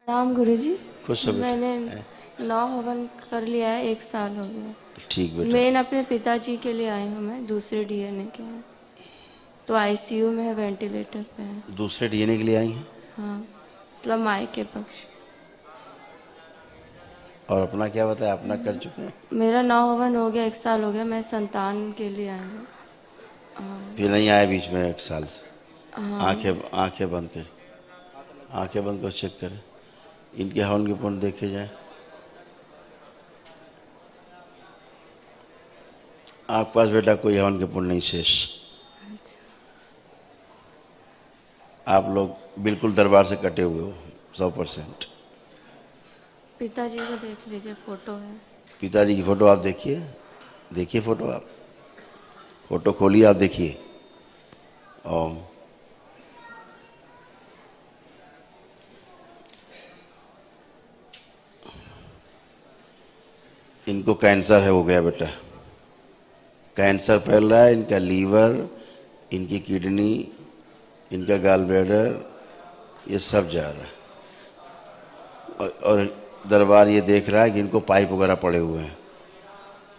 राम गुरुजी। खुश हो मैंने बेटा। 9 हवन कर लिया है, 1 साल हो गया। ठीक बेटा। मेन अपने पिताजी के लिए आई हूँ, मैं दूसरे डीएनए के हैं, तो आईसीयू में है, वेंटिलेटर पे है। दूसरे डीएनए के लिए आई हैं? हाँ, मतलब माई के पक्ष। और अपना क्या बताया, अपना कर चुके हैं? मेरा 9 हवन हो गया, 1 साल हो गया। मैं संतान के लिए आई हूँ। फिर नहीं आया बीच में 1 साल से? हाँ। आंखें आंखें बंद कर, आंखें बंद कर चेक करें, इनके हवन के पुण्य देखे जाए। आपके पास बेटा कोई हवन के पुण्य नहीं शेष। आप लोग बिल्कुल दरबार से कटे हुए हो 100%। पिताजी को देख लीजिए, फोटो है। पिताजी की फोटो आप देखिए, देखिए फोटो, आप फोटो खोलिए, आप देखिए। ओम। इनको कैंसर है, हो गया बेटा, कैंसर फैल रहा है। इनका लीवर, इनकी किडनी, इनका गाल ब्लैडर, ये सब जा रहा है। और दरबार ये देख रहा है कि इनको पाइप वगैरह पड़े हुए हैं।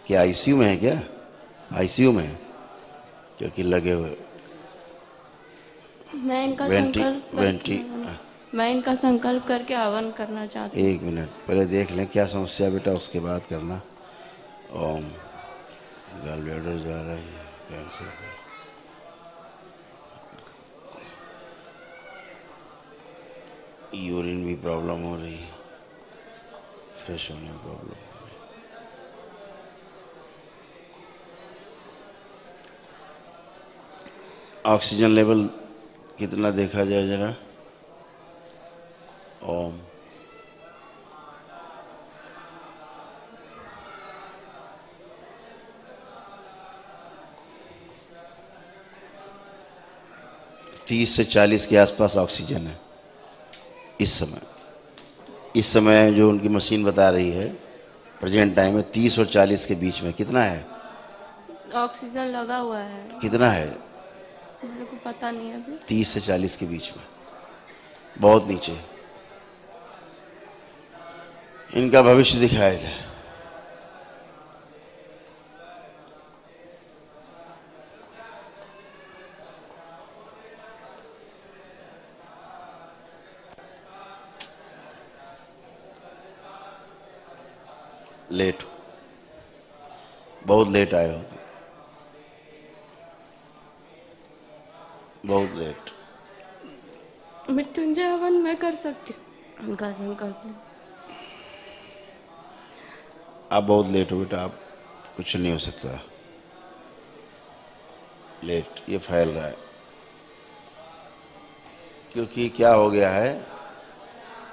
क्या आईसीयू में है क्या? आईसीयू में है क्योंकि लगे हुए मैं इनका वेंटी संकल्प करके वेंटी मैं इनका संकल्प करके हवन करना चाहती हूँ। 1 मिनट पहले देख लें क्या समस्या है बेटा, उसके बाद करना। ओम। गाल ब्लैडर जा रहा है, कैंसर का। यूरिन भी प्रॉब्लम हो रही है, फ्रेश होने में प्रॉब्लम। ऑक्सीजन लेवल कितना देखा जाए जरा। ओम। तीस से 40 के आसपास ऑक्सीजन है इस समय। इस समय जो उनकी मशीन बता रही है प्रेजेंट टाइम में 30 और 40 के बीच में। कितना है? ऑक्सीजन लगा हुआ है, कितना है? मेरे को पता नहीं है अभी। 30 से 40 के बीच में, बहुत नीचे। इनका भविष्य दिखाया जाए। लेट, बहुत लेट आए हो, बहुत लेट। मृत्युंजय हवन मैं कर सकती हूँ, उनका संकल्प नहीं। आप बहुत लेट हो बेटा, आप कुछ नहीं हो सकता। लेट, ये फैल रहा है क्योंकि क्या हो गया है,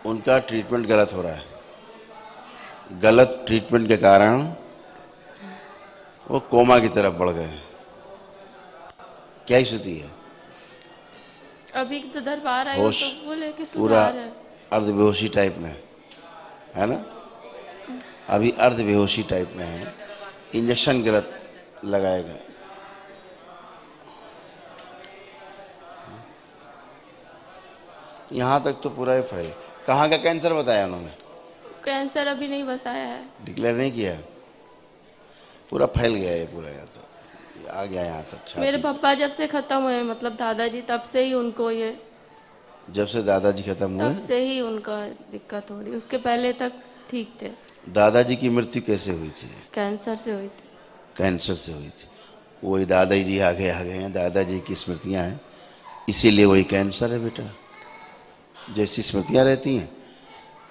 उनका ट्रीटमेंट गलत हो रहा है। गलत ट्रीटमेंट के कारण वो कोमा की तरफ बढ़ गए हैं। क्या स्थिति है? अभी तो दरबार आई हूँ होश, तो बोले कि पूरा सुधार है। अर्ध बेहोशी टाइप में है ना? अभी अर्ध बेहोशी टाइप में है, इंजेक्शन गलत लगाए गए। यहाँ तक तो पूरा ही फैल। कहाँ का कैंसर बताया उन्होंने? कैंसर अभी नहीं बताया है। डिक्लेयर नहीं किया? पूरा फैल गया है पूरा, यहाँ तो आ गया यहाँ तक मेरे छाती। पापा जब से खत्म हुए, मतलब दादाजी, तब से ही उनको ये, जब से दादाजी खत्म हुए? तब से ही उनका दिक्कत हो रही। उसके पहले तक ठीक थे। दादाजी की मृत्यु कैसे हुई थी? कैंसर से हुई थी। कैंसर से हुई थी। वही दादाजी आगे आ गए हैं, दादाजी की स्मृतियाँ हैं, इसीलिए वही कैंसर है बेटा। जैसी स्मृतियाँ रहती हैं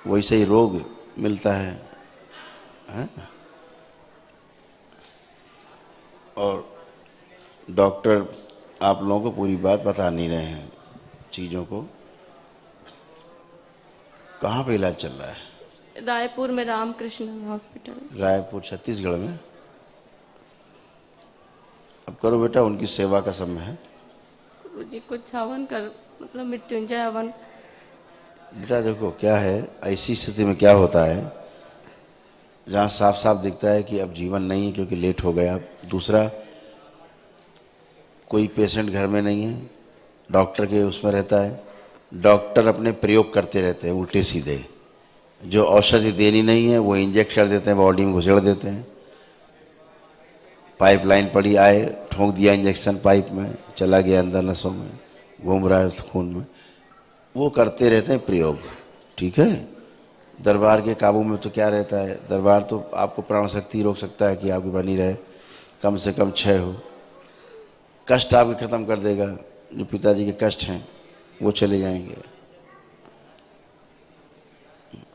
वैसे ही रोग मिलता है ना? और डॉक्टर आप लोगों को पूरी बात बता नहीं रहे हैं चीज़ों को। कहाँ पे इलाज चल रहा है? रायपुर में रामकृष्ण हॉस्पिटल। रायपुर, छत्तीसगढ़ में। अब करो बेटा, उनकी सेवा का समय है। गुरुजी कुछ हवन कर, मतलब मृत्युंजय हवन। बेटा देखो क्या है, ऐसी स्थिति में क्या होता है जहाँ साफ साफ दिखता है कि अब जीवन नहीं है क्योंकि लेट हो गया। दूसरा, कोई पेशेंट घर में नहीं है, डॉक्टर के उसमें रहता है, डॉक्टर अपने प्रयोग करते रहते हैं उल्टे सीधे। जो औषधि देनी नहीं है वो इंजेक्ट कर देते हैं, बॉडी में घुसेड़ देते हैं। पाइपलाइन पड़ी, आए ठोंक दिया इंजेक्शन पाइप में, चला गया अंदर नसों में, घूम रहा है खून में। वो करते रहते हैं प्रयोग, ठीक है। दरबार के काबू में तो क्या रहता है, दरबार तो आपको प्राण शक्ति रोक सकता है कि आपकी बनी रहे, कम से कम क्षय हो। कष्ट आपके ख़त्म कर देगा, जो पिताजी के कष्ट हैं वो चले जाएंगे।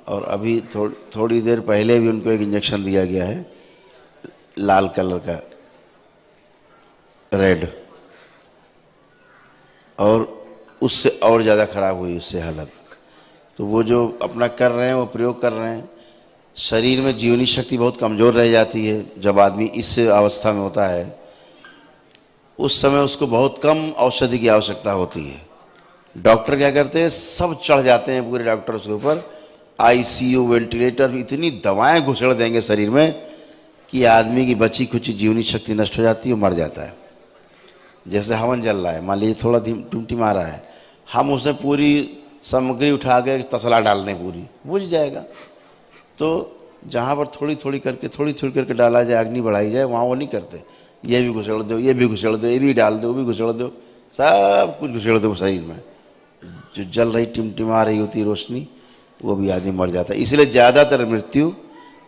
और अभी थोड़ी देर पहले भी उनको एक इंजेक्शन दिया गया है, लाल कलर का, रेड, और उससे और ज़्यादा ख़राब हुई उससे हालत। तो वो जो अपना कर रहे हैं, वो प्रयोग कर रहे हैं। शरीर में जीवनी शक्ति बहुत कमज़ोर रह जाती है जब आदमी इस अवस्था में होता है। उस समय उसको बहुत कम औषधि की आवश्यकता होती है। डॉक्टर क्या करते हैं, सब चढ़ जाते हैं पूरे डॉक्टर उसके ऊपर, आईसीयू, वेंटिलेटर, इतनी दवाएं घुसेड़ देंगे शरीर में कि आदमी की बची खुची जीवनी शक्ति नष्ट हो जाती है, मर जाता है। जैसे हवन जल रहा है, मान लीजिए थोड़ा टिमटिमा रहा है, हम उसमें पूरी सामग्री उठा के तसला डाल दें, पूरी बुझ जाएगा। तो जहाँ पर थोड़ी थोड़ी करके डाला जाए, अग्नि बढ़ाई जाए, वहाँ वो नहीं करते। ये भी घुसेड़ दो, ये भी घुसेड़ दो, ये भी डाल दो, वो भी घुसेड़ दो, सब कुछ घुसेड़ दो शरीर में। जो जल रही टिमटिमा रही होती है रोशनी, वो भी आदमी मर जाता है। इसलिए ज़्यादातर मृत्यु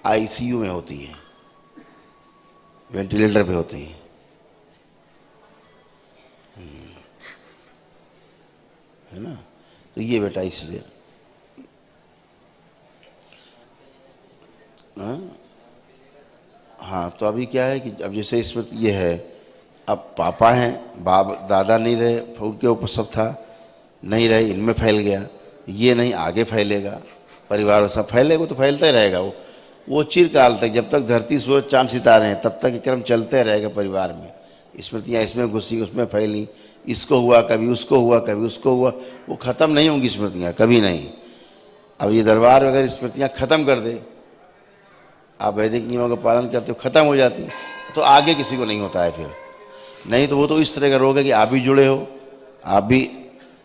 आईसीयू में होती है, वेंटिलेटर पे होती है। है ना। तो ये बेटा इसलिए हाँ। तो अभी क्या है कि अब जैसे इसमें ये है, अब पापा हैं, बाप दादा नहीं रहे, उनके ऊपर सब था, नहीं रहे, इनमें फैल गया। ये नहीं, आगे फैलेगा, परिवार में सब फैलेगा, तो फैलता ही रहेगा। वो चिरकाल तक, जब तक धरती सूरज चांद सितारे हैं, तब तक ये क्रम चलते रहेगा परिवार में। स्मृतियाँ इसमें घुसी, उसमें फैली, इसको हुआ, कभी उसको हुआ, कभी उसको हुआ, वो ख़त्म नहीं होंगी स्मृतियाँ, कभी नहीं। अब ये दरबार में अगर स्मृतियाँ ख़त्म कर दे, आप वैदिक नियमों का पालन करते हो, ख़त्म हो जाती, तो आगे किसी को नहीं होता है फिर। नहीं तो वो तो इस तरह का रोग है कि आप भी जुड़े हो, आप भी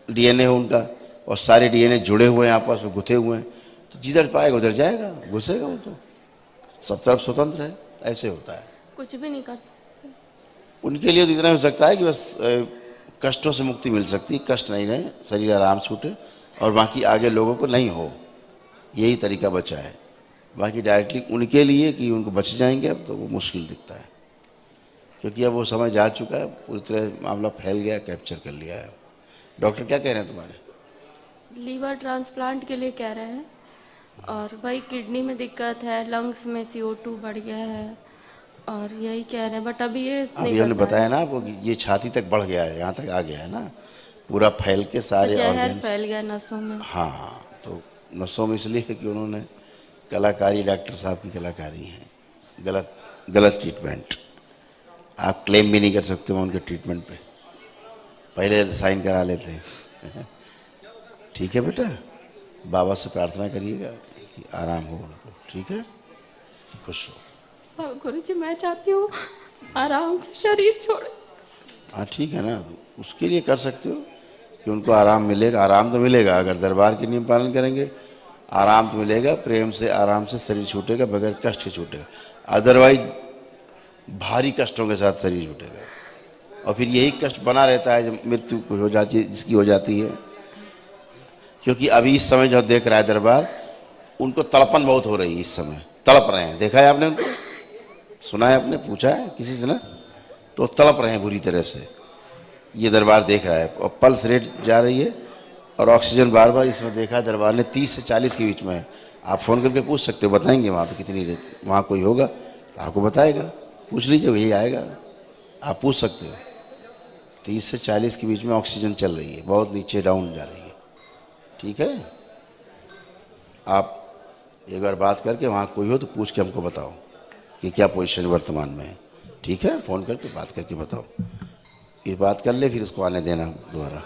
डीएनए हो उनका, और सारे डीएनए जुड़े हुए हैं, आपस में गुथे हुए हैं, तो जिधर पाएगा उधर जाएगा, घुसेगा। वो तो सब तरफ स्वतंत्र है, ऐसे होता है। कुछ भी नहीं कर सकते उनके लिए तो इतना हो सकता है कि बस कष्टों से मुक्ति मिल सकती है, कष्ट नहीं रहे, शरीर आराम छूटे, और बाकी आगे लोगों को नहीं हो, यही तरीका बचा है। बाकी डायरेक्टली उनके लिए कि उनको बच जाएंगे, अब तो वो मुश्किल दिखता है, क्योंकि अब वो समय जा चुका है, पूरी तरह मामला फैल गया, कैप्चर कर लिया है। डॉक्टर क्या कह रहे हैं तुम्हारे? लीवर ट्रांसप्लांट के लिए कह रहे हैं, और भाई किडनी में दिक्कत है, लंग्स में CO2 बढ़ गया है, और यही कह रहे हैं। बट अभी ये अभी हमने बताया ना आपको कि ये छाती तक बढ़ गया है, यहाँ तक आ गया है ना, पूरा फैल के सारे जहर फैल गया नसों में। हाँ, तो नसों में इसलिए है कि उन्होंने कलाकारी, डॉक्टर साहब की कलाकारी है, गलत ट्रीटमेंट। आप क्लेम भी नहीं कर सकते हो उनके ट्रीटमेंट पे, पहले साइन करा लेते हैं। ठीक है बेटा, बाबा से प्रार्थना करिएगा कि आराम हो उनको, ठीक है, खुश हो। गुरुजी मैं चाहती हूँ आराम से शरीर छोड़े। हाँ ठीक है ना, उसके लिए कर सकते हो कि उनको आराम मिलेगा। आराम तो मिलेगा, अगर दरबार के नियम पालन करेंगे, आराम तो मिलेगा, प्रेम से, आराम से शरीर छूटेगा, बगैर कष्ट के छूटेगा। अदरवाइज भारी कष्टों के साथ शरीर छूटेगा, और फिर यही कष्ट बना रहता है जब मृत्यु हो जाती है, जिसकी हो जाती है। क्योंकि अभी इस समय जो देख रहा है दरबार, उनको तड़पन बहुत हो रही है, इस समय तड़प रहे हैं। देखा है आपने उनको, सुना है आपने, पूछा है किसी से ना, तो तड़प रहे हैं बुरी तरह से। ये दरबार देख रहा है, और पल्स रेट जा रही है, और ऑक्सीजन बार बार इसमें देखा है दरबार ने 30 से 40 के बीच में है। आप फ़ोन करके पूछ सकते हो, बताएंगे वहाँ पे कितनी रेट, वहाँ कोई होगा तो आपको बताएगा, पूछ लीजिए, वही आएगा, आप पूछ सकते हो। 30 से 40 के बीच में ऑक्सीजन चल रही है, बहुत नीचे डाउन जा रही है, ठीक है। आप एक बार बात करके, वहाँ कोई हो तो पूछ के हमको बताओ कि क्या पोजीशन वर्तमान में है, ठीक है। फ़ोन करके बात करके बताओ, ये बात कर ले, फिर उसको आने देना दोबारा।